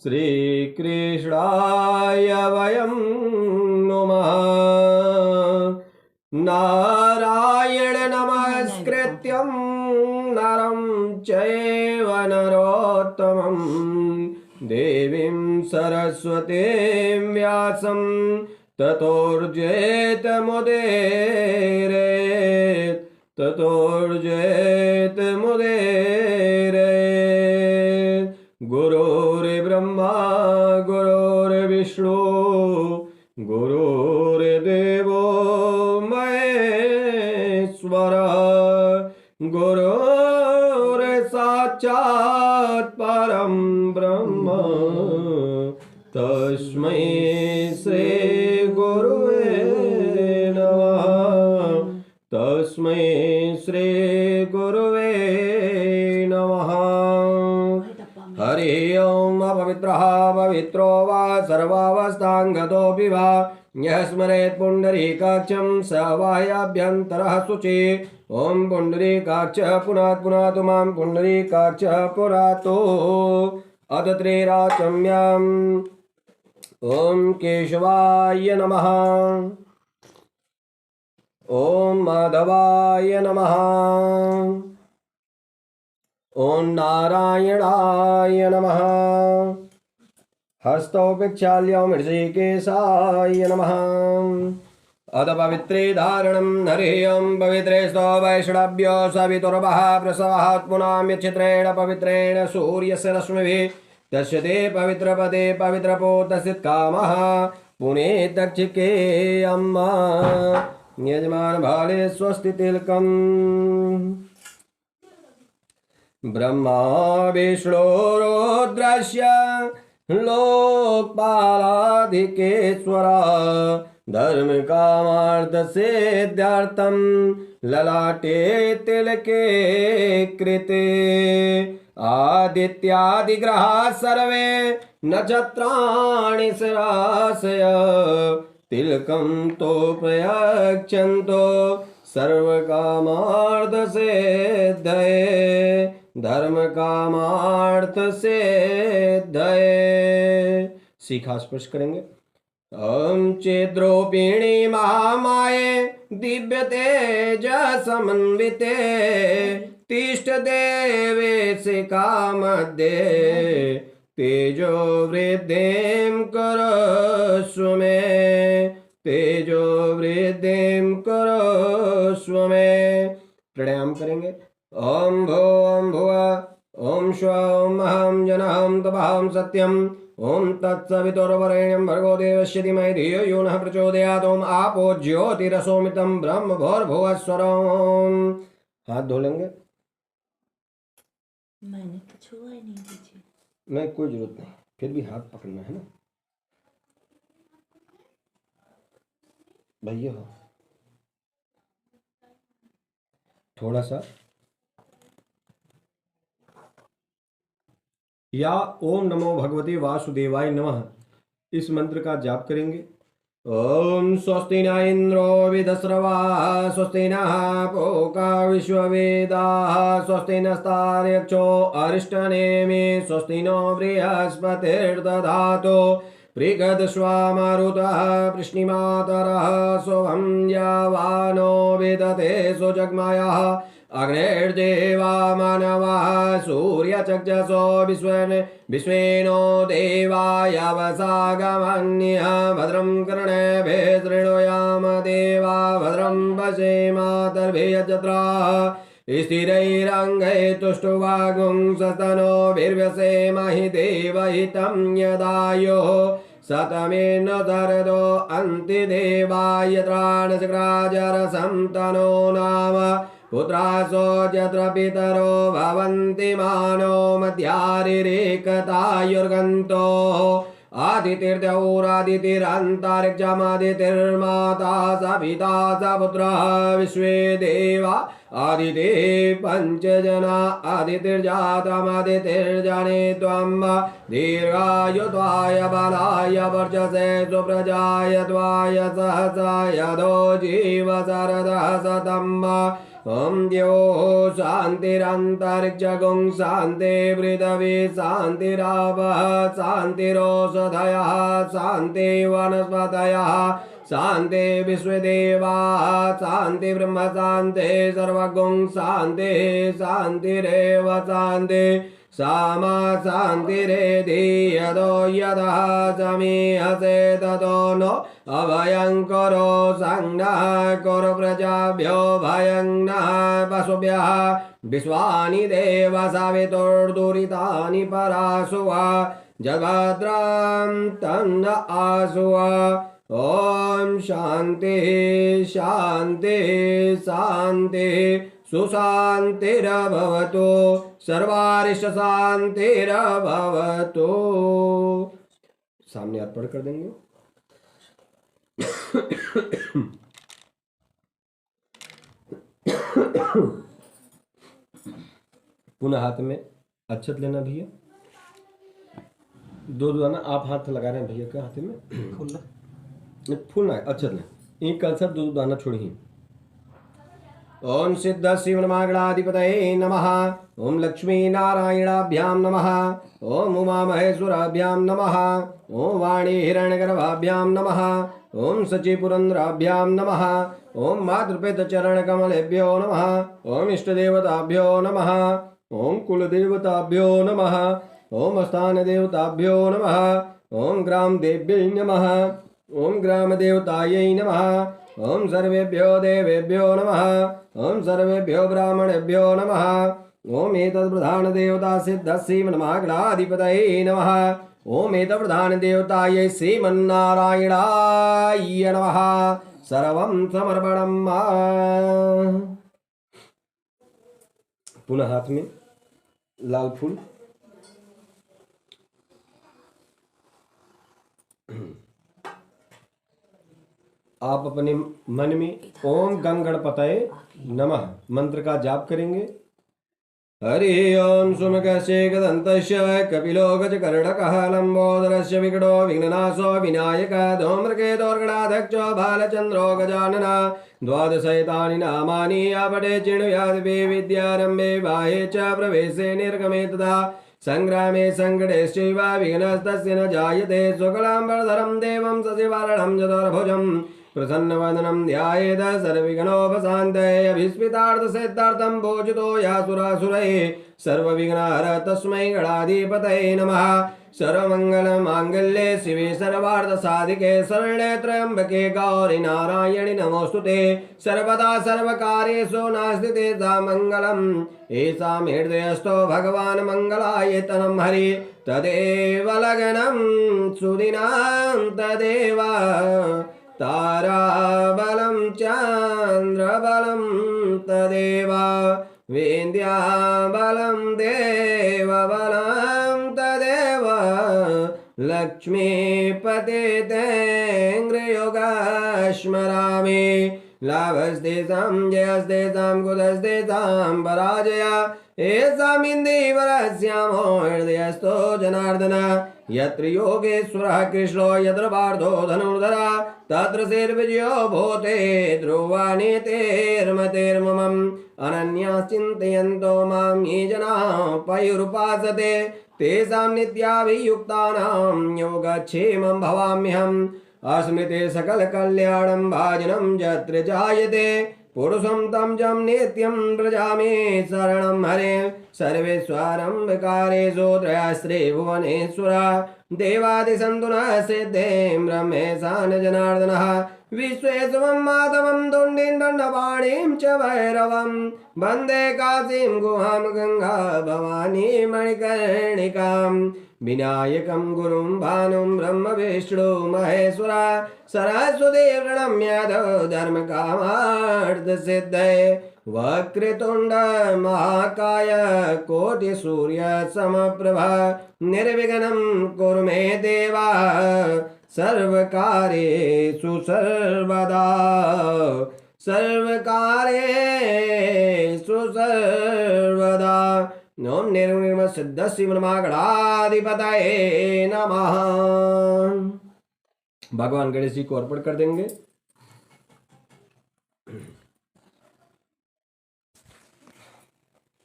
श्रीकृष्णाय वयं नुमः। नारायण नमस्कृत्यं नरं चैव नरोत्तमं देवीं सरस्वतीं व्यासं ततोर्जयेत मुदेरेत। गुरुर्ब्रह्मा गुरुर्विष्णु गुरुर्देवो महेश्वरः। गुरुर्साक्षात् परं ब्रह्म तस्मै श्री गुरुवे नमः। तस्मै श्री गुरुवे नमः। हरि ओम। अपवित्रः पवित्रो वा सर्वावस्थांगतोऽपि वा यः स्मरेत् पुण्डरीकाक्षं स वाह्याभ्यन्तरः शुचि। ओम पुण्डरीकाक्षः पुनात् पुनातु मां पुण्डरीकाक्षः पुनातु। अथ त्रिराचम्याम्। ओम केशवाय नमः। ओम माधवाय नमः। ओम नारायणाय नमः। हस्तौ पिक्षाल्यौ मृषिकेशाय नमः। अथ पवित्रे धारणं हरियं पवित्रे स्तो वैष्णव्यो सवितुर्वः प्रसवः पुनाम्यच्छित्रेण पवित्रेण सूर्यस्य रश्मिभिः तस्य ते पवित्रपदे पवित्रपोतस्य कामः पुने दक्षिके अम्मा यजमान भाले स्वस्ति तिलकम्। ब्रह्मा विष्णु रुद्रस्य लोकपालाधिकेश्वरा धर्म कामार्थ सिद्ध्यर्थं ललाटे तिलके कृते। आदित्यादिग्रहाः सर्वे नक्षत्राणि सरासय तिलकं तो प्रयच्छन्तो सर्वकामार्थ सिद्धये धर्म कामार्थ सिद्धये। शिखा स्पर्श करेंगे। ओम चेद्रोपिणी महामाये दिव्य तेज समन्विते तिष्ठ देवे शिखा मध्ये तेजो वृद्धिं करोस्व मे तेजो वृद्धिं करोस्व मे। प्राणायाम करेंगे। ओम भुव ओम श्व ओम अहं जनहं तपहं सत्यम ओम तत्सवितुर्वरेण्यं भर्गो देवस्य धीमहि धियो यो नः प्रचोदयात्। ओम आपो ज्योतिरसोमितं ब्रह्म भूर्भुवस्वरम्। हाथ धो लेंगे। मैंने तो छुआ ही नहीं पीछे। नहीं कोई जरूरत नहीं, फिर भी हाथ पकड़ना है ना भैया। थोड़ा सा या ओम नमो भगवते वासुदेवाय नमः इस मंत्र का जाप करेंगे। ओम स्वस्ति न इंद्रो विदस्रवाः स्वस्ति नः पूषा विश्ववेदाः स्वस्ति नस्तार्क्ष्यो अरिष्टनेमि स्वस्ति नो बृहस्पतिर्दधातु बृहद्श्वामरुतः वृष्णिमातरः सोऽहं यावानो विदते सुजग्मयः अग्निर्देवा मानवः सूर्यचक्षसो विश्वेनो देवाय वसागमन्यः भद्रं कर्णेभिः शृणुयाम देवा भद्रं पश्येमातर्भिर्यजत्राः स्थिरैरङ्गैः तुष्टुवागुंसस्तनोभिर्व्यसेमहि देवहितं यदायुः सतमेनो दरदो अन्ति देवाय त्राणचक्राजरसं तनो नाम पुत्रासो यत्र पितरो भवन्ति मानो मध्यारिरेकतायुर्गन्तो आदितिर्दौरादितिरन्तरिक्षमादितिर्माता सविता सपुत्रः विश्वे देवा आदिते पञ्चजना आदितिर्जातमादितिर्जने त्वं दीर्घायुत्वाय बलाय वर्चसे सुप्रजाय त्वाय सहसाय दो जीव शरदः शतम् ओम द्यो शान्तिरन्तरिक्षगुं शान्ति पृथिवी शान्तिरापः शान्तिरोषधयः शान्ति वनस्पतयः शान्ति विश्वदेवा शान्ति ब्रह्म शान्ति सर्वगुं शान्ति शान्तिरेव शान्ति सामा शान्तिरेधि यदो यदः समीहसे ततो नो अभयङ्करो संज्ञः कुरु प्रजाभ्यो भयङ्नः पशुभ्यः विश्वानि देव सवितुर्दुरितानि पराशुवा जगद्रां तन्न आशुवा ओम शांति शांति शांति सुशांतिरभवतु सर्वारिष्ट शांतिरभवतु। सामने अर्पण कर देंगे। पुनः हाथ में अक्षत लेना भैया। दो दाना आप हाथ लगा रहे हैं भैया का हाथ में फूल ना अक्षत नहीं एक कलशत दो दाना छोड़ी। ओम सिद्ध शिव नमागणाधिपतये नमः। ओम लक्ष्मी नारायणाभ्यां नमः। ओम उमा महेश्वराभ्यां नमः। ओम वाणी हिरण्यगर्भाभ्यां नमः। ओम सचिपुरंद्राभ्यां नमः। ओम मातृपितचरणकमलेभ्यो नमः। ओम इष्टदेवताभ्यो नमः। ओम कुलदेवताभ्यो नमः। ओम स्थानदेवताभ्यो नमः। ओम ग्राम देव्यै नमः। ओम ग्राम देवतायै नमः। ओम सर्वेभ्यो देवेभ्यो नमः। ओम सर्वेभ्यो ब्राह्मणेभ्यो नमः। ओम एतत्प्रधान देवता सिद्ध श्रीमन्महागणाधिपतये नमः। ओम एतत्प्रधान देवतायै श्रीमन्नारायणाय नमः। सर्वं समर्पणम्। पुनः हाथ में लाल फूल। आप अपने मन में ओम गं गणपतये नमः मंत्र का जाप करेंगे। हरि ओम सुमुखस्य गदन्तस्य कपिलो गजकर्णकः लंबोदरस्य विकटो विघ्ननाशो विनायकः धूम्रकेतुर्गणाध्यक्षो बालचन्द्रो गजाननः द्वादशैतानि नामानि आपटे चिणुयादिवे विद्यारम्भे बाह्ये च प्रवेशे निर्गमे तथा संग्रामे संकटेश्चैव विघ्नस्तस्य न जायते शुक्लाम्बरधरं देवं शशिवर्णं चतुर्भुजम् प्रसन्नवदनं ध्यायेत् सर्वविघ्नोपशान्तये अभिस्मितार्थसिद्धार्थं पूजितो यासुरासुरैः सर्वविघ्नहर तस्मै गणाधिपतये नमः। सर्वमङ्गलमाङ्गल्ये शिवे सर्वार्थसाधिके शरण्ये त्र्यम्बके गौरि नारायणि नमोऽस्तुते सर्वदा सर्वकार्येषु नास्ति तेषां मङ्गलम् येषां हृदयस्थो भगवान् मङ्गलाय तनं हरि तदेव लग्नं सुदिनां तदेव ताराबलं चन्द्रबलं तदेव विन्द्याबलं देवबलं तदेव लक्ष्मीपते तेङ्ग्रयोगस्मरामि लाभस्तेषां जयस्तेषां कुतस्तेषां पराजया एषामिन्दीवरस्यामो हृदयस्थो जनार्दन यत्र योगेश्वरः कृष्णो यत्र पार्थो धनुर्धरः तत्र श्रीर्विजयो भूते ध्रुवानीतेर्मतेर्ममम् अनन्याः चिन्तयन्तो मां ये जनाः पयुरुपासते तेषां नित्याभियुक्तानां योगक्षेमं भवाम्यहम्। अस्मृते सकलकल्याणं भाजनं यत्र जायते पुरुषं तं जं नित्यं व्रजामि शरणं हरे सर्वेश्वरं विकारेषु त्रयास्त्रे भुवनेश्वर देवादिसन्तु नः सिद्धे ब्रह्मेशान जनार्दनः विश्वेश्वरं माधवं तुण्डीं दण्डपाणिं च भैरवं वन्दे काशीं गुहां गङ्गा भवानी मणिकर्णिकां विनायकं गुरुं भानुं ब्रह्म विष्णु महेश्वर सरस्वती प्रणम्यादौ धर्मकामार्थसिद्धये वक्रतुण्ड महाकाय कोटिसूर्य समप्रभा निर्विघ्नं कुरु मे देवा सर्वकार्येषु सर्वदा सर्वकार्येषु सर्वदा। ओम निर्गुण सिद्ध श्रीमन्महागणाधिपतये नमः। भगवान गणेश जी को अर्पण कर देंगे।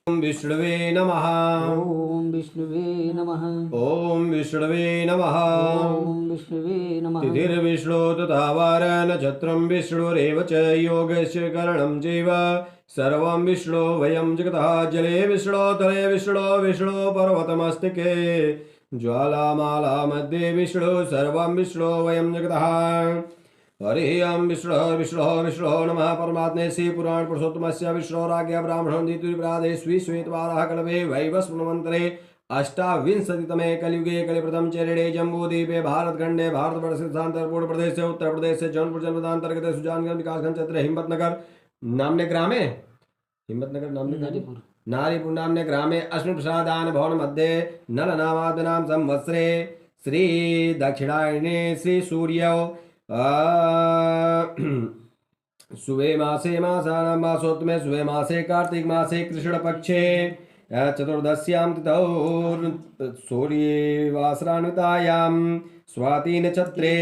ओम विष्णुवे नमः। ओम विष्णुवे नमः। ओम विष्णुवे नमः। ओम विष्णुवे नमः। तिथिर्विष्णु तथा वार नक्षत्रं विष्णुरेव च योगस्य करणं चैव सर्वं विष्णु वयं जगतः जले विष्णु तले विष्णु विष्णु पर्वतमस्तके ज्वालामाला मध्ये विष्णु सर्वं विष्णु वयं जगतः। हरि ओम विष्णु विष्णु विष्णु नमः परमात्मे श्री पुराण पुरुषोत्तमस्य विष्णोराज्ञा ब्राह्मणं दितुर्प्रादे स्वी श्वेतवारः कल्पे वैवस्वन्मन्त्रे अष्टाविंशतितमे कलियुगे कलिप्रथम चरणे जम्बूद्वीपे भारतखंडे भारतवर्षे शांतरपूर्ण प्रदेश से उत्तर प्रदेश से जौनपुर जनपदांतर्गत सुजानगंज विकासखंड क्षेत्र हिम्मतनगर नामने ग्रामे हिम्मतनगर नामने नारीपुर नारीपुर नामने ग्रामे अश्विन प्रसादान भवन मध्ये नल नामादनाम संवत्सरे श्री दक्षिणायने श्री सूर्य सुवे मासे मासानां मासोत्तमे सुवे मासे कार्तिक मासे कृष्ण पक्षे चतुर्दश्यां तिथौ सूर्यवासरान्वितायां स्वाति नक्षत्रे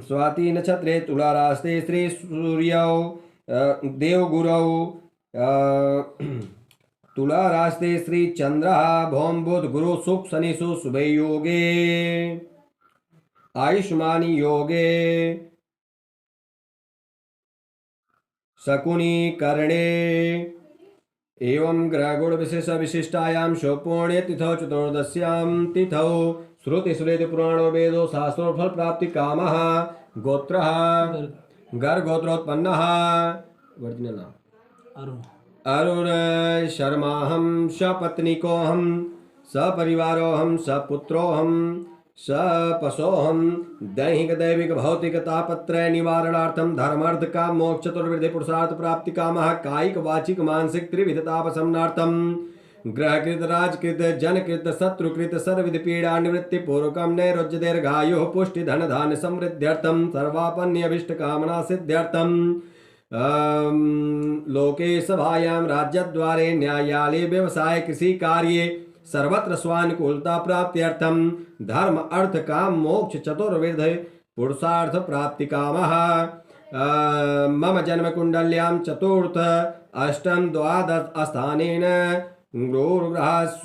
स्वाति नक्षत्रे तुलारास्ते श्री सूर्यौ देवगुरौ तुलारास्ते श्री चंद्रः भौम बुध गुरु सुख शनिषु शुभे योगे आयुष्मानी योगे शकुनी कर्णे एवं ग्रहगुण विशेष विशिष्टायां शोपुण्य तिथौ चतुर्दश्यां तिथौ श्रुति स्मृति पुराणो वेदो शास्त्रो फल प्राप्ति कामः गोत्रः गर्ग गोत्रोत्पन्नः वर्जिनल नाम अरुण अरुण शर्माहं सपत्नीकोऽहं सपरिवारोऽहं सपुत्रोऽहं सपशोऽहं दैहिक दैविक भौतिक तापत्रय निवारणार्थं धर्मार्थ काम मोक्ष चतुर्विधि पुरुषार्थ प्राप्ति कामः कायिक वाचिक मानसिक त्रिविध तापशमनार्थं ग्रहकृत राजकृत जनकृत शत्रुकृत सर्वविध पीड़ा निवृत्ति पूर्वकं नैरोज्य दीर्घायुः पुष्टि धन धान्य समृद्ध्यर्थं सर्वापन्य अभिष्ट कामना सिद्ध्यर्थं लोके सभायां राज्यद्वारे न्यायालये व्यवसाय कृषि कार्ये सर्वत्र स्वानुकूलता प्राप्त्यर्थं धर्म अर्थ काम मोक्ष चतुर्विध पुरुषार्थ प्राप्ति कामः मम जन्म कुंडल्यां चतुर्थ अष्टम द्वादश स्थानेन क्रूरग्रहात्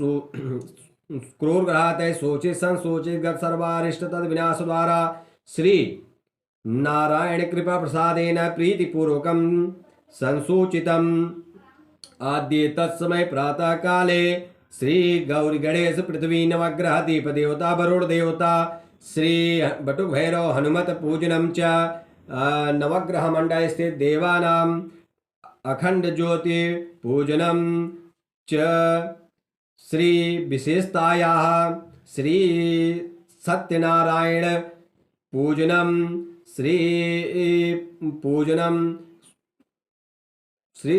शोचित संशोचित गत सर्वारिष्ट तद विनाश द्वारा श्री नारायण कृपा प्रसादेन प्रीतिपूर्वकं संसूचितम् आद्य तत्समय प्रातः काले श्री गौरी गणेश पृथ्वी नवग्रह दीप देवता वरुण देवता श्री बटुक भैरव हनुमत पूजनम च नवग्रह मंडल स्थित देवानाम अखंड ज्योति पूजनम च श्री विशेषतायाः श्री सत्यनारायण पूजनम श्री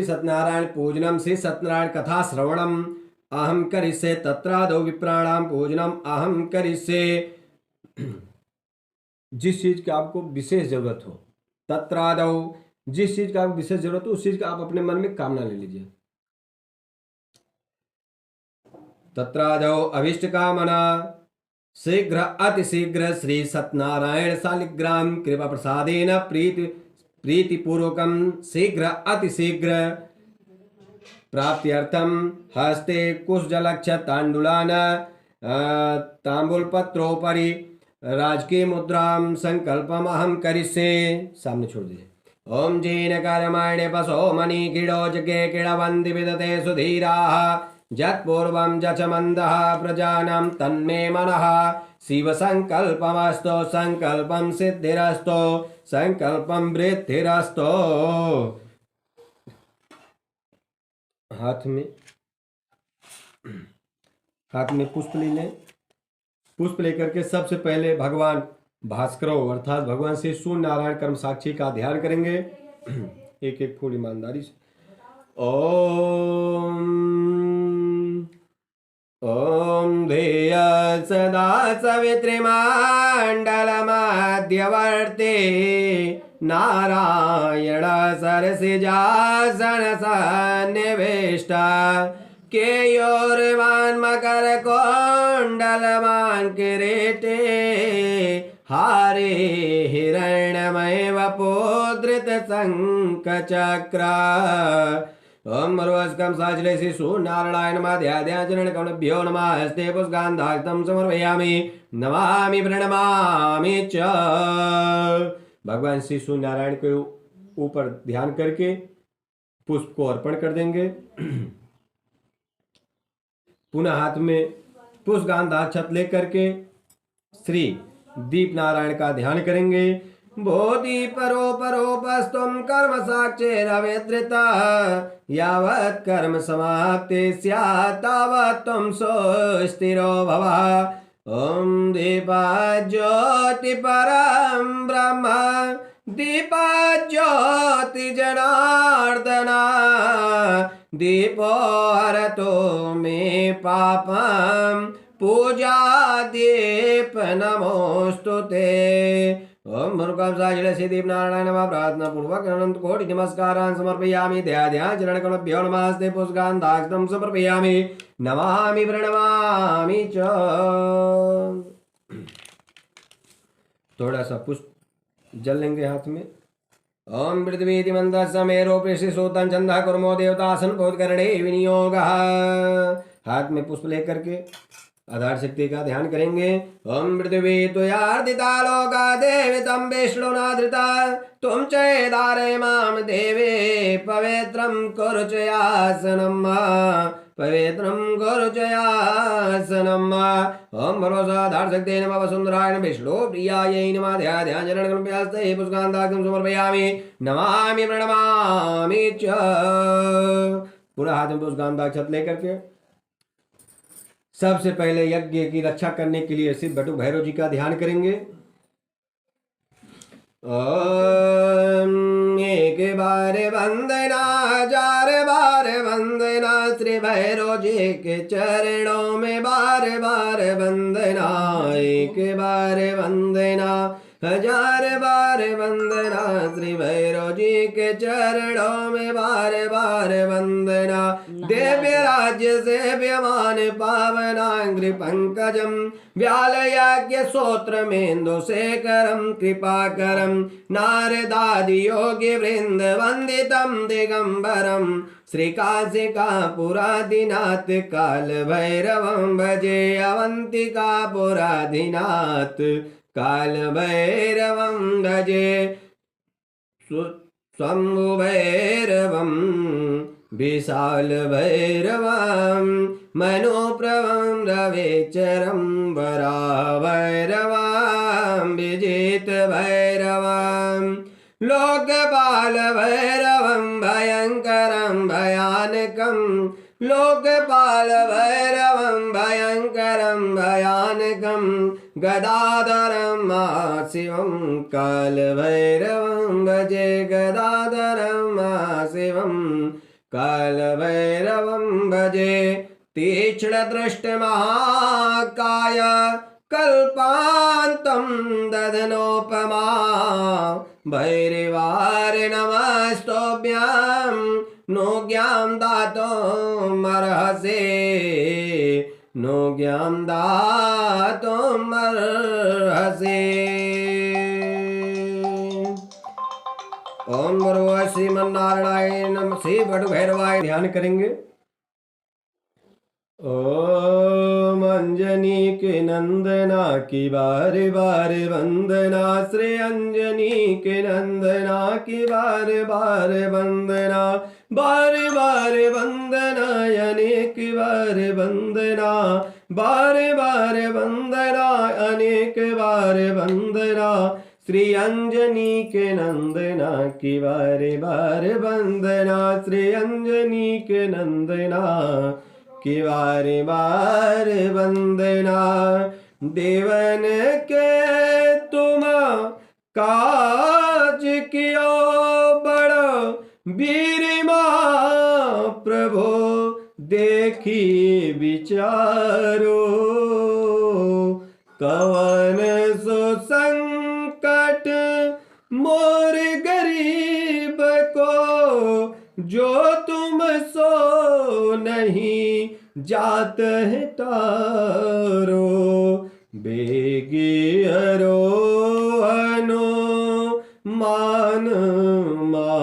सत्यनारायण पूजनम श्री सत्यनारायण कथा श्रवणम अहम करिष्ये तत्रादौ विप्राणां पूजनम अहम करिष्ये। जिस चीज की आपको विशेष जरूरत हो तत्रादौ जिस चीज का आपको विशेष जरूरत हो उस चीज का आप अपने मन में कामना ले लीजिए। तत्रादौ अभिष्ट कामना शीघ्र अतिशीघ्र श्री सत्यनारायण शालिग्राम कृपा प्रसादेन प्रीतिपूर्वकं शीघ्र अतिशीघ्र प्राप्त्यर्थं हस्ते कुशजलक्ष तांडुलान तांबूलपत्रोपरि राजकीय मुद्रां संकल्पम अहम करिष्ये। सामने छोड़ दीजिए। ओम जैन कर्माण्य पशो मणि कीड़ो जगे कीड़वन्ति विदते सुधीराः जत्पूर्वं जचमन्दः प्रजानां तन्मे मनः शिव संकल्पमस्तु संकल्पं सिद्धिरस्तु संकल्पं वृद्धिरस्तु। हाथ में पुष्प ले लें। पुष्प लेकर के सबसे पहले भगवान भास्करव अर्थात भगवान श्री सूर्य नारायण कर्म साक्षी का ध्यान करेंगे। एक एक फूल ईमानदारी से। ओम ओम ध्येय सदा सवित्री मंडल मध्यवर्ती नारायण सरसिजासन सन्निविष्ट केयोर्वान् मकर कुण्डलवान् किरीटे हारे हिरण्यमय वपोधृत शङ्खचक्र ओम मरुस्कम साजले शिशु नारायण नमः कौणभ्यो नमः हस्ते पुष्पगंधाक्तं समर्पयामि नमामि प्रणमामि च। भगवान श्री सूर्य नारायण के ऊपर ध्यान करके पुष्प को अर्पण कर देंगे। पुनः हाथ में पुष्पगंधाक्षत लेकर के श्री दीप नारायण का ध्यान करेंगे। बोधि परो परोपस्तुम कर्म साक्षे रवेद्रिता यावत् कर्म समाप्ति स्यात् तावत् त्वं सुस्थिरो भव। ओम दीपा ज्योति परम ब्रह्म दीपा ज्योति जनार्दना दीपो हरतो मे पापम पूजा दीप नमोस्तुते। ओम मुरुकम साजल से दीप नारायण नमः प्रार्थना पूर्वक अनंत कोटि नमस्कारान् समर्पयामि ध्यान चरणकमभ्यो नमस्ते पुष्पगंधाक्षतं समर्पयामि नमामि प्रणमामि च। थोड़ा सा पुष्प जल लेंगे हाथ में। ओम पृथ्वी मंत्र समेरो पृष्ठ सोतन चंदा कुर्मो देवतासन बोधकरणे विनियोगः। हाथ में पुष्प लेकर के आधार शक्ति का ध्यान करेंगे। ओम पृथ्वी त्वयार्दिता लोका देवी तम विष्णुनाधृता तुम चेदारे माम देवे पवित्रं कुरु च आसनम् पवित्रं कुरु च आसनम्। ओम भरोसा आधार शक्ति नमः वसुंधराय विष्णु प्रियायै नमः ध्यान जनगणप्यास्ते पुष्पगंधाक्षं समर्पयामि नमामि प्रणमामि च। पूरा हाथ में पुष्पगंधाक्षत लेकर के सबसे पहले यज्ञ की रक्षा करने के लिए शिव बटुक भैरव जी का ध्यान करेंगे। ओम एक बार वंदना हजार बार वंदना श्री भैरव जी के चरणों में बार बार वंदना। एक बार वंदना हजार बार वंदना श्री भैरव जी के चरणों में बार बार वंदना। दिव्य राज्य सेव्यमान पावनांग्रि पंकजम व्यालयाज्ञ सोत्रमेन्दु शेखरम कृपाकरम नारदादि योगी वृंद वंदितम दिगंबरम श्रीकाशिकापुरादिनाथ काल भैरवं भजे अवंतिकापुरादिनाथ काल भैरवं भजे शंभु भैरवं विशाल भैरवं मनोप्रभं रवेचरं वरा भैरवं विजित भैरवं लोकपाल भैरवं भयंकरं भयानकं लोकपाल भैरवं भयंकरं भयानकं गदाधरं शिवं काल भैरवं भजे गदाधरं शिवं काल भैरवं भजे। तीक्ष्ण दृष्ट महाकाय कल्पान्तं ददनोपमा भैरवार नमस्तोभ्यां नो ज्ञां दातुमर्हसे नो ज्ञां दातुमर्हसे। ओम गुरु श्रीमन्नारायण नमः श्री बटुक भैरवाय ध्यान करेंगे। ओम अंजनी के नंदना की बारे बारे वंदना श्री अंजनी के नंदना की बारे बारे वंदना बारे बारे वंदना अनेक बारे वंदना बारे बारे वंदना अनेक बारे वंदना श्री अंजनी के नंदना की बारे बारे वंदना श्री अंजनी के नंदना की बारे बारे वंदना। देवन के तुम काज कियो बड़ो वीरमा प्रभो देखी विचारो कवन सो संकट मोर गरीब को जो तुम सो नहीं जात है तारो बेगी हरो अनो मान मा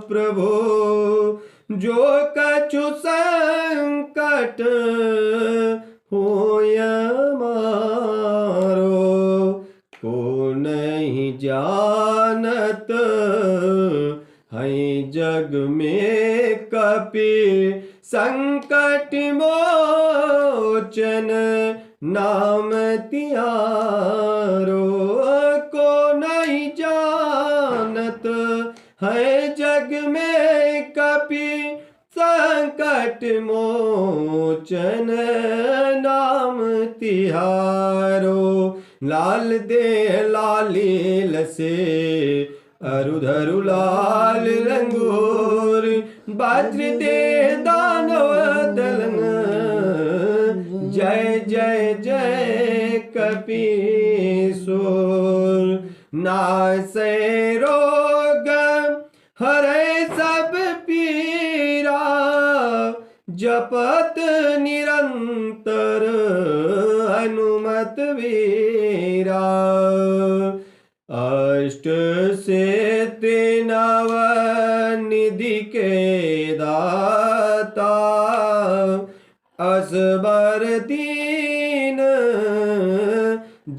प्रभु होय मारो को नहीं जानत है जग में कपि संकट मोचन नाम तिहारो को नहीं जानत है जग में कपि संकट मोचन नाम तिहारो लाल दे लालील से अरुधरु लाल रंगूर वज्र दे दानव दलन जय जय जय कपीसुर नासे रोग हरे सब पीरा जपत निरंतर हनुमत वीरा अष्ट से नव निधि के दाता असबर दीन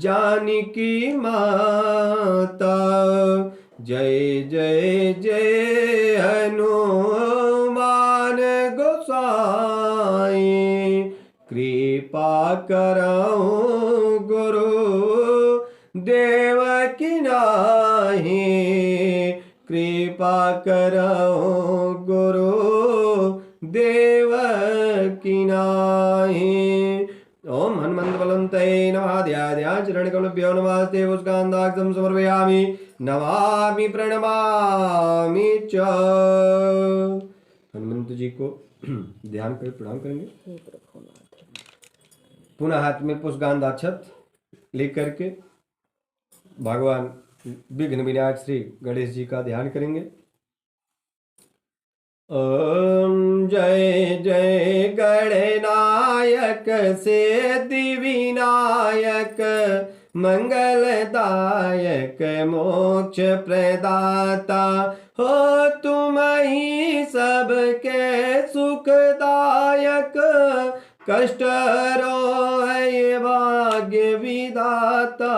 जानकी माता जय जय जय हनुमान गोसाई कृपा करो गुरु देव की नाही कृपा करो गुरु देव की नाही। ओम हनुमंत बलवंतये नमः ध्याध्याचरणकमलभ्यो नमस्ते पुष्पान्दाक्षं समर्पयामि नमामि प्रणमामि च। हनुमंत जी को ध्यान कर प्रणाम करेंगे। पुनः हाथ में पुष्पगंधाक्षत लेकर के भगवान विघ्न विनायक श्री गणेश जी का ध्यान करेंगे। ओम जय जय गणनायक सिद्धि विनायक मंगलदायक मोक्ष प्रदाता हो तुम ही सबके सुखदायक कष्ट रोय भाग्य विधाता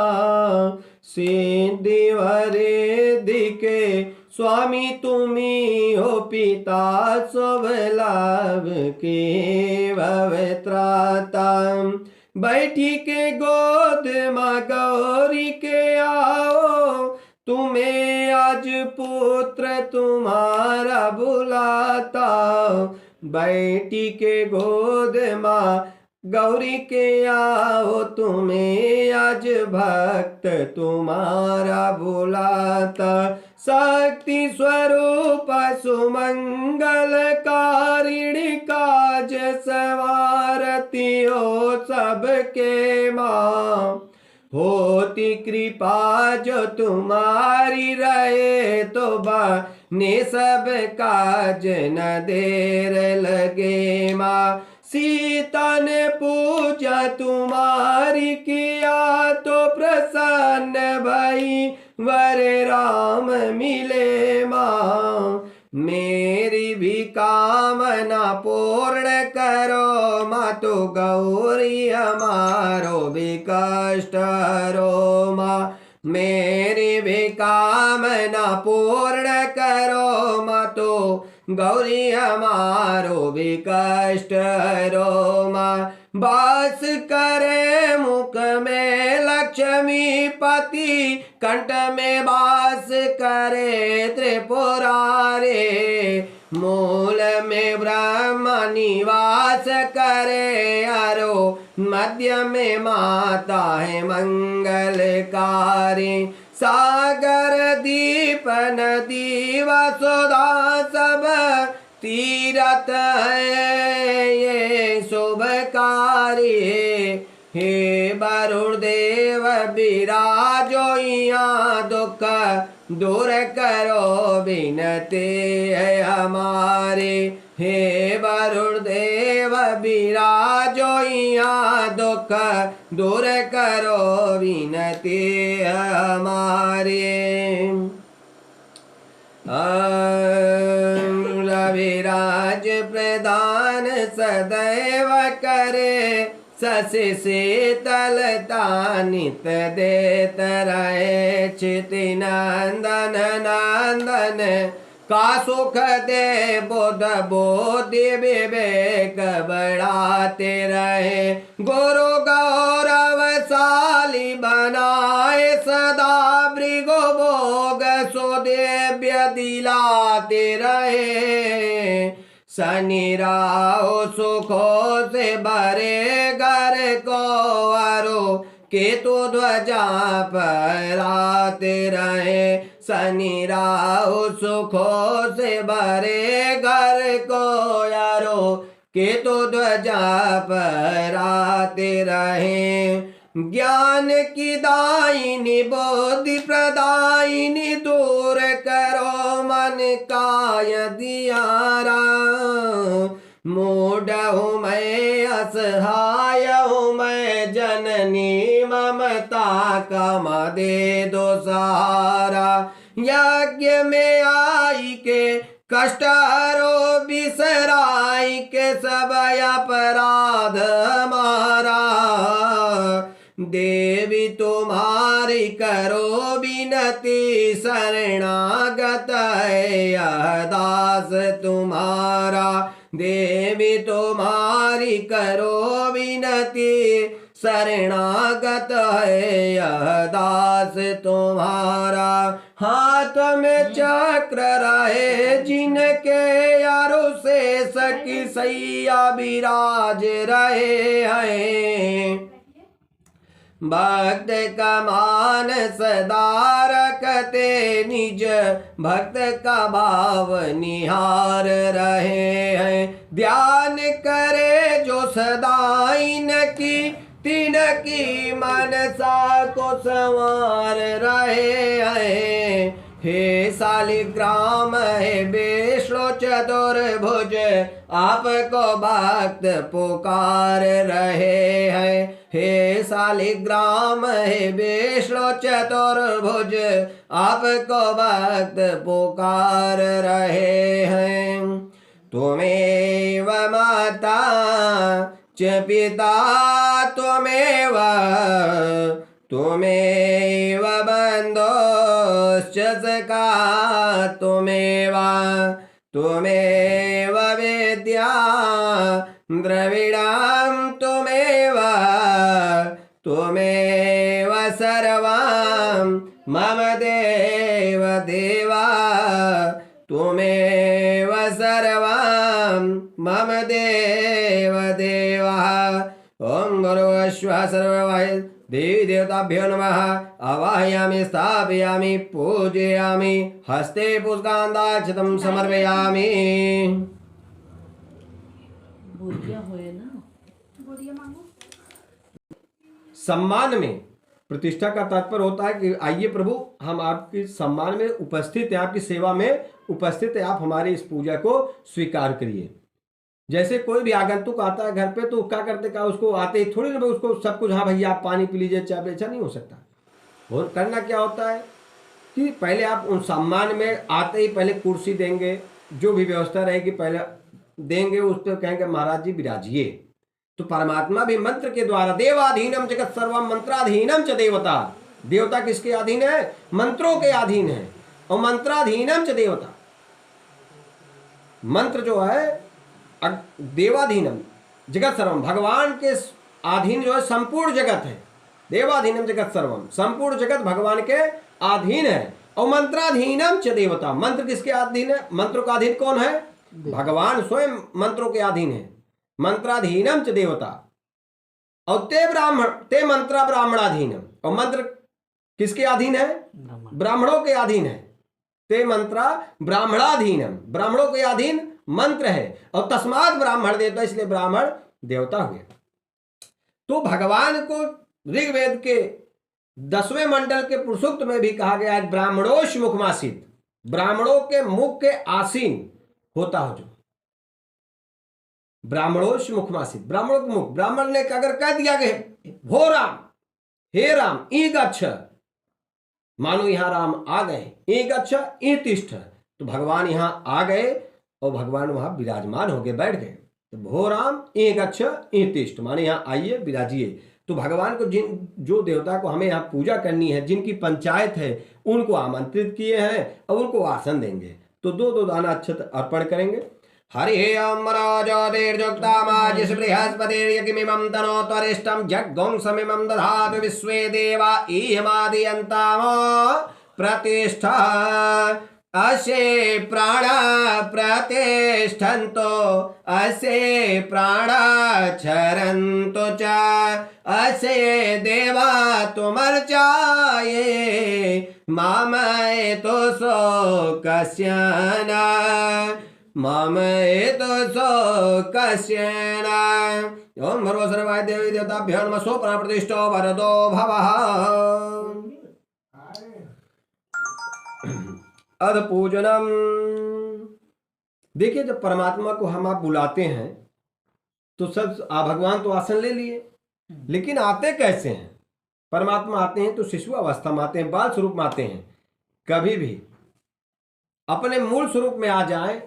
सिद्धि वरिद्धि के स्वामी तुम्ही हो पिता शुभ लाभ के भवत्राता बैठी के गोद माँ गौरी के आओ तुम्हें आज पुत्र तुम्हारा बुलाता बैठी के गोद माँ गौरी के आओ तुम्हें आज भक्त तुम्हारा बुलाता शक्ति स्वरूप सुमंगल कारिणी काज सवारती हो सबके माँ होती कृपा जो तुम्हारी रहे तो बने सब काज न देर लगे माँ सीता ने पूजा तुम्हारी किया तो प्रसन्न भई वर राम मिले माँ मेरी भी कामना पूर्ण करो माँ तो गौरी हमारो भी कष्ट रो माँ मेरी भी कामना पूर्ण करो माँ तो गौरी हमारो भी कष्ट रो माँ बास करे मुख में लक्ष्मी पति कंठ में बास करे त्रिपुरारे मूल में ब्रह्म निवास करे अरो मध्य में माता है मंगलकारी सागर दीप नदी वसुधा सब तीरथ है ये शुभकारी हे वरुण देव विराजो यहाँ दुख दूर करो बिनते है हमारे हे वरुण देव विराजो यहाँ दुख दूर करो बिनते हमारे रविराज प्रदान सदैव करे शशि शीतलता नित देत रहे चिति नंदन नंदन का सुख दे बुध बोधि विवेक बढ़ाते रहे गुरु गौरवशाली बनाए सदा भृगु भोग सुदेव्य दिलाते रहे शनि राहु सुखों से भरे घर को अरो केतु ध्वजा फहराते रहे शनि राहु सुखों से भरे घर को यारो केतु ध्वजा फहराते रहे ज्ञान की दायिनी बुद्धि प्रदायिनी दूर करो मन का यदियारा मूढ़ हूँ मैं असहाय हूँ मैं जननी ममता का दे दो सहारा यज्ञ में आई के कष्ट हरो बिसराई के सब अपराध हमारा देवी तुम्हारी करो विनती शरणागत है यह दास तुम्हारा देवी तुम्हारी करो विनती शरणागत है यह दास तुम्हारा हाथ में चक्र रहे जिनके यारो से सखी सैया विराज रहे हैं भक्त का मान सदा रखते निज भक्त का भाव निहार रहे हैं ध्यान करे जो सदा इनकी तिनकी मनसा को संवार रहे हैं हे शालिग्राम है विष्णु चतुर्भुज आपको भक्त पुकार रहे हैं हे शालिग्राम है विष्णु चतुर्भुज आपको भक्त पुकार रहे हैं तुमेव माता च पिता तुमेव बन्धुश्च सखा तुमेव विद्या द्रविणां तुमेव सर्वां मम देव देवा तुमेव सर्वां मम देव देवा ओम गुरुश्व सर्ववाय देवी देवताभ्यो नमः आवाहयामि स्थापयामि पूजयामि हस्ते पुष्पाञ्जलिं समर्पयामि बोलिया होए ना सम्मान में प्रतिष्ठा का तात्पर्य होता है कि आइए प्रभु हम आपके सम्मान में उपस्थित है आपकी सेवा में उपस्थित है आप हमारी इस पूजा को स्वीकार करिए जैसे कोई भी आगंतुक आता है घर पे तो क्या करते क्या उसको आते ही थोड़ी ना उसको सब कुछ हाँ भैया आप पानी पी लीजिए चाय पी, ऐसा नहीं हो सकता और करना क्या होता है कि पहले आप उन सम्मान में आते ही पहले कुर्सी देंगे जो भी व्यवस्था रहेगी पहले देंगे उस पर कहेंगे महाराज जी विराजिए तो परमात्मा भी मंत्र के द्वारा देवाधीनम जगत सर्वम मंत्राधीनम च देवता देवता किसके अधीन है मंत्रों के अधीन है और मंत्राधीनम च देवता मंत्र जो है देवाधीनम जगत सर्वम भगवान के अधीन जो है संपूर्ण जगत है देवाधीनम जगत सर्वम संपूर्ण जगत भगवान के अधीन है और मंत्राधीनम च देवता मंत्र किसके अधीन है मंत्रों का अधीन कौन है भगवान स्वयं मंत्रों के अधीन है मंत्राधीनम च देवता और ते मंत्रा ब्राह्मणाधीनम और मंत्र किसके अधीन है ब्राह्मणों के अधीन है ते मंत्रा ब्राह्मणाधीनम ब्राह्मणों के अधीन मंत्र है और तस्मात् ब्राह्मण देवता इसलिए ब्राह्मण देवता हुए तो भगवान को ऋग्वेद के 10वें मंडल के पुरुषोक्त में भी कहा गया है ब्राह्मणोश मुखमासीत ब्राह्मणों के मुख के आसीन होता हो जो ब्राह्मणोश मुखमासीत ब्राह्मणों के मुख ब्राह्मण ने अगर कह दिया गया हो राम हे राम ई गच्छ मानो यहां राम आ गए ई गच्छ ई तिष्ठ तो भगवान यहां आ गए और भगवान वहां विराजमान हो गए बैठ गए तो भोराम एक गच्छ तिष्ठ, माने यहाँ आइए विराजिए। तो भगवान को जो देवता को हमें यहाँ पूजा करनी है, जिनकी पंचायत है, उनको आमंत्रित किए हैं और उनको आसन देंगे। तो दो दो दाना अक्षत अर्पण करेंगे। हरि ओम मनोज्योतिर्जुक्तामाजिष बृहस्पतिर्यज्ञमिमं तनोत्वरिष्टं जग्गुं समिमं दधातु विश्वे देवा इयमादयन्ताम प्रतिष्ठा असे प्राणा प्रतिष्ठन्तो असे प्राणा चरन्तो च असे देवा तुमर्चाये मामये तो सो कस्यन मामये तो सो कस्यन। ओम भर्गो सर्वाय देवी देवताभ्यो नमः। सो प्राण प्रतिष्ठो वरदो भवः। अध पूजनम। देखिए, जब परमात्मा को हम आप बुलाते हैं तो सब भगवान तो आसन ले लिए, लेकिन आते कैसे हैं? परमात्मा आते हैं तो शिशु अवस्था में आते हैं, बाल स्वरूप में आते हैं। कभी भी अपने मूल स्वरूप में आ जाए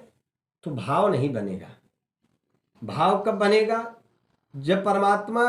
तो भाव नहीं बनेगा। भाव कब बनेगा? जब परमात्मा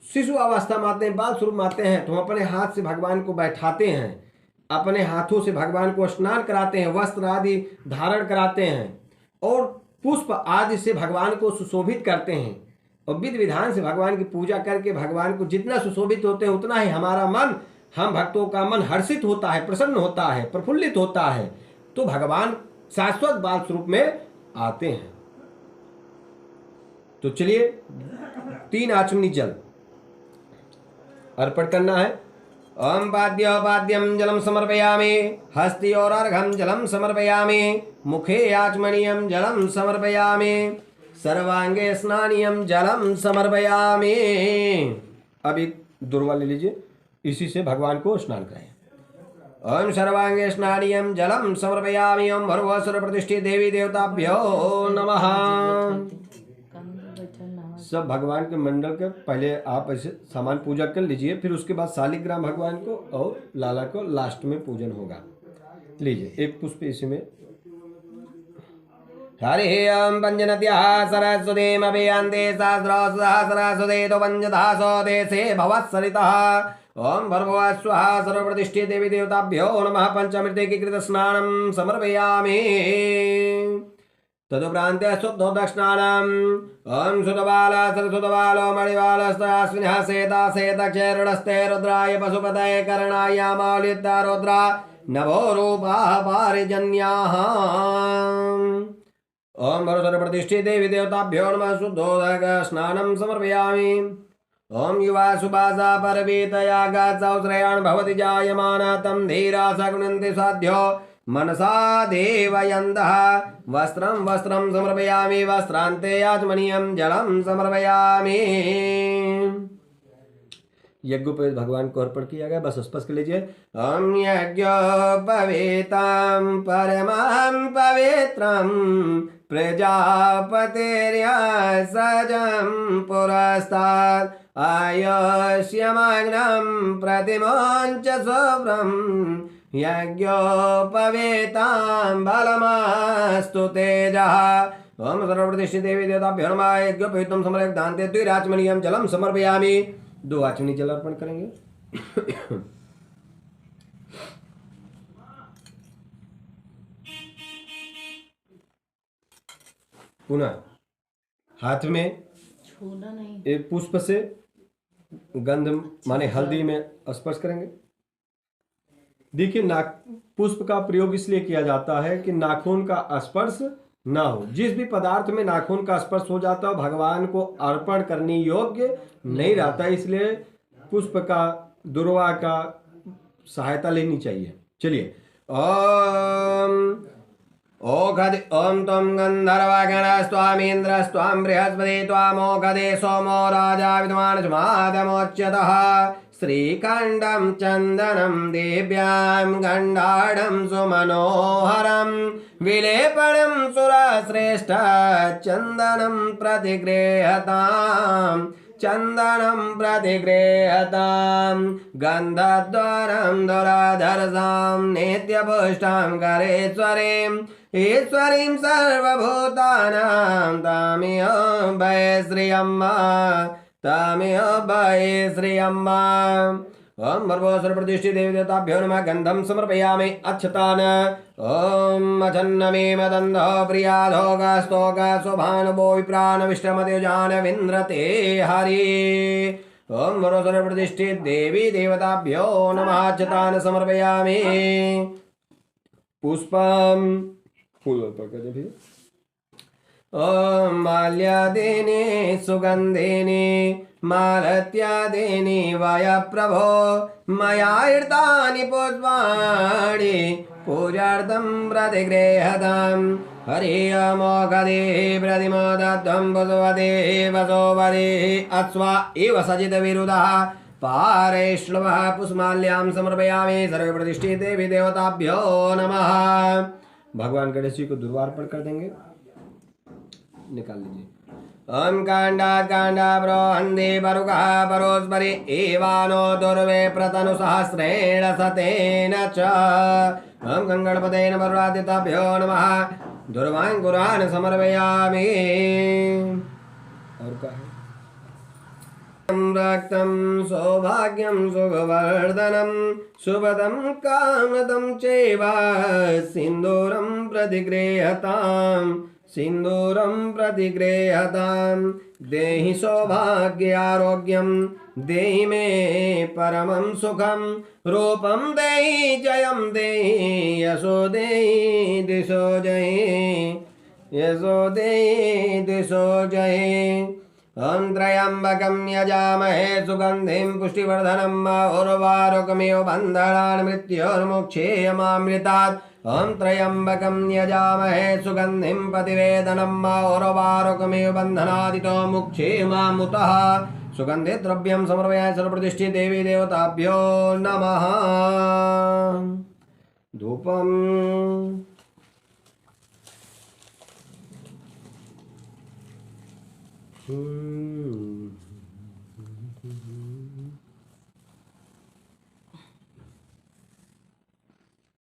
शिशु अवस्था में आते हैं, बाल स्वरूप में आते हैं, तो हम अपने हाथ से भगवान को बैठाते हैं, अपने हाथों से भगवान को स्नान कराते हैं, वस्त्र आदि धारण कराते हैं और पुष्प आदि से भगवान को सुशोभित करते हैं और विधि विधान से भगवान की पूजा करके भगवान को जितना सुशोभित होते हैं उतना ही हमारा मन, हम भक्तों का मन हर्षित होता है, प्रसन्न होता है, प्रफुल्लित होता है। तो भगवान शाश्वत बाल स्वरूप में आते हैं। तो चलिए 3 आचमनी जल अर्पण करना है। ओम पाद्योपाद्यम जलम समर्पयामि, हस्ति और अर्घम जलम समर्पयामि, मुखे आचमनीयम जलम समर्पयामि, सर्वांगे स्नानियम जलम समर्पयामि। अभी दुर्वा ले लीजिए, इसी से भगवान को स्नान कराएं। ओम सर्वांगे स्नानियम जलम समर्पयामि। ओम भर्गोसुर प्रतिष्ठित देवी देवताभ्यो नमः। सब भगवान के मंडल के पहले आप ऐसे सामान पूजा कर लीजिए, फिर उसके बाद शालिग्राम भगवान को और लाला को लास्ट में पूजन होगा। लीजिए एक पुष्प इसी में। हरि ओम पंजनद्याः सरस्वतीम् अभियन्ते सहस्रसहस्रसुदे तो पंचदासो देशे भवत्सरितः। ओम भर्गो स्वः सर्वप्रतिष्ठित देवी देवताभ्यो नमः। पंचामृतैकीकृत स्नानं समर्पयामि। तदुपरान्ते शुद्धोदस्नानम्। ओम सुतबाल सरस्वतबालो मणिबालस्तास्विनः सेता सेतक्षैरुणस्ते रुद्राय पशुपतये करणाय मालिता रुद्रा नभो रूपाः पारिजन्याः। ओम सर्वप्रतिष्ठित देवी देवताभ्यो नमः। शुद्धोदक स्नानं समर्पयामि। ओम युवा सुभासा परवीतया गात्सहस्रयान् भवति जायमाना तं धीरा सगुणन्ति साध्यो मनसा देवयन्दः। वस्त्रं वस्त्रं समर्पयामि, वस्त्रान्ते आचमनीयं जलं समर्पयामि। यज्ञोपवीत भगवान को अर्पण किया गया, बस स्पर्श कर लीजिए। ओम यज्ञोपवीतं परमं पवित्रं प्रजापतिर्यसजं पुरस्तात् आयुष्यमग्नं प्रतिमोञ्च शुभ्रं यज्ञोपवीतं बलमस्तु तेजः। ओम सर्वप्रतिष्ठित देवी देवताभ्यो नमः। यज्ञोपवीतं समर्पयामि, द्विराचमनीयं जलं समर्पयामि। 2 आचमनी जल अर्पण करेंगे। पुनः हाथ में छूना नहीं। एक पुष्प से गंध माने हल्दी में स्पर्श करेंगे। देखिए, पुष्प का प्रयोग इसलिए किया जाता है कि नाखून का स्पर्श ना हो। जिस भी पदार्थ में नाखून का स्पर्श हो जाता है भगवान को अर्पण करने योग्य नहीं रहता, इसलिए पुष्प का, दुर्वा का सहायता लेनी चाहिए। चलिए ओम ओघदे ओम तम गंधर्वगणस्त्वामीन्द्रस्त्वां बृहस्पति त्वामोघदे सोमो राजा विद्वान् सुमादमोच्यतः। श्रीखण्डं चन्दनं देव्यां गण्डाढं सुमनोहरं विलेपनं सुरश्रेष्ठ चन्दनं प्रतिगृह्यतां चन्दनं प्रतिगृह्यतां गन्धद्वारं दुराधरसां नित्यपुष्टां करेश्वरीं ईश्वरीं सर्वभूतानां तामिह श्रियम्मा ओम भर्गोसर प्रतिष्ठित देवी देवताभ्यो नमः गंधम समर्पयामि अक्षतान् ओम अजन्नमे मदन्धो प्रियाधोगस्तोगस्वभानुभो विप्रान् विष्टमद्युजान विन्द्रते हरि ओम भर्गोसर प्रतिष्ठित देवी देवताभ्यो नमः अक्षतान् समर्पयामि पुष्पम फूल पकड़ भी ओम माल्यादेने सुगंधेने मालत्यादेने वाय प्रभो मया ईर्तानि पुष्पाणि पूजार्थं प्रतिगृह्यताम् हरि अमोघदे प्रतिमोदध्वं वसुवदे वसोवदे अश्वा एव सजित विरुदः पारेश्लवः पुष्पमाल्यां समर्पयामि सर्वे प्रतिष्ठित देवी देवताभ्यो नमः। भगवान गणेश जी को दुर्वार्पण कर देंगे, निकाल लीजिए। ओम कांडात् कांडा बृहन्ति परुकः परोस्परि एवानो दुर्वे प्रतनु सहस्रेण सतेन च ओम गंगणपतेन वरुणादिताभ्यो नमः दुर्वाङ्कुरान् समर्पयामि। और क्या है? रक्तं सौभाग्यं सुखवर्धनं शुभदं कामदं चैव सिन्दूरं प्रतिगृह्यतां देहि सौभाग्य आरोग्यं देहि मे परमं सुखं रूपं देहि जयं देहि यशो देहि दिशो जये ओम त्र्यंबकं यजामहे सुगंधिं पुष्टिवर्धनम् उर्वारुकमिव बन्धनान् मृत्योर्मुक्षेयमामृतात् ओम त्र्यंबकं यजामहे सुगंधिं प्रतिवेदनम् उर्वारुकमिव बन्धनादितो मुक्षेयमामुतः सुगंधि द्रव्यं समर्पयामि सर्वप्रतिष्ठित देवी देवताभ्यो नमः। धूपम्